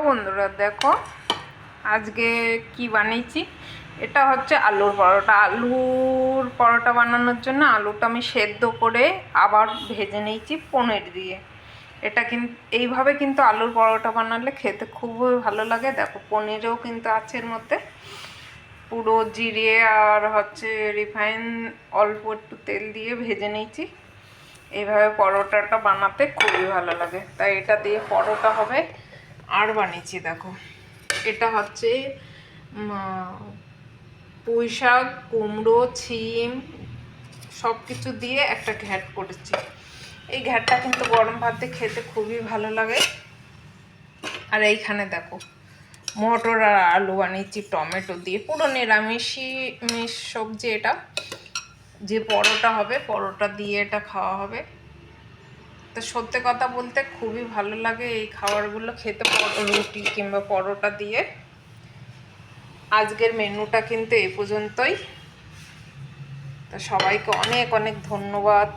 বন্ধুরা, দেখো আজকে কি বানিয়েছি। এটা হচ্ছে আলুর পরোটা। আলুর পরোটা বানানোর জন্য আলুটা আমি সেদ্ধ করে আবার ভেজে নিয়েছি পনির দিয়ে। এটা কিন্তু এইভাবে কিন্তু আলুর পরোটা বানালে খেতে খুবই ভালো লাগে। দেখো পনিরেও কিন্তু আছে এর মধ্যে। পুরো জিরে আর হচ্ছে রিফাইন অল্প একটু তেল দিয়ে ভেজে নিয়েছি। এইভাবে পরোটাটা বানাতে খুবই ভালো লাগে, তাই এটা দিয়ে পরোটা হবে। আর বানিয়েছি দেখো, এটা হচ্ছে পুঁই শাক, কুমড়ো, ছিম সব কিছু দিয়ে একটা ঘ্যাট করেছি। এই ঘ্যাটটা কিন্তু গরম ভাতে খেতে খুবই ভালো লাগে। আর এইখানে দেখো মটর আর আলু বানিয়েছি টমেটো দিয়ে, পুরো নিরামিষই সবজি। এটা যে পরোটা হবে, পরোটা দিয়ে এটা খাওয়া হবে। তো সত্যি কথা বলতে খুবই ভালো লাগে এই খাবারগুলো খেতে, রুটি কিংবা পরোটা দিয়ে। আজকের মেনুটা কিন্তু এই পর্যন্তই। তো সবাইকে অনেক অনেক ধন্যবাদ।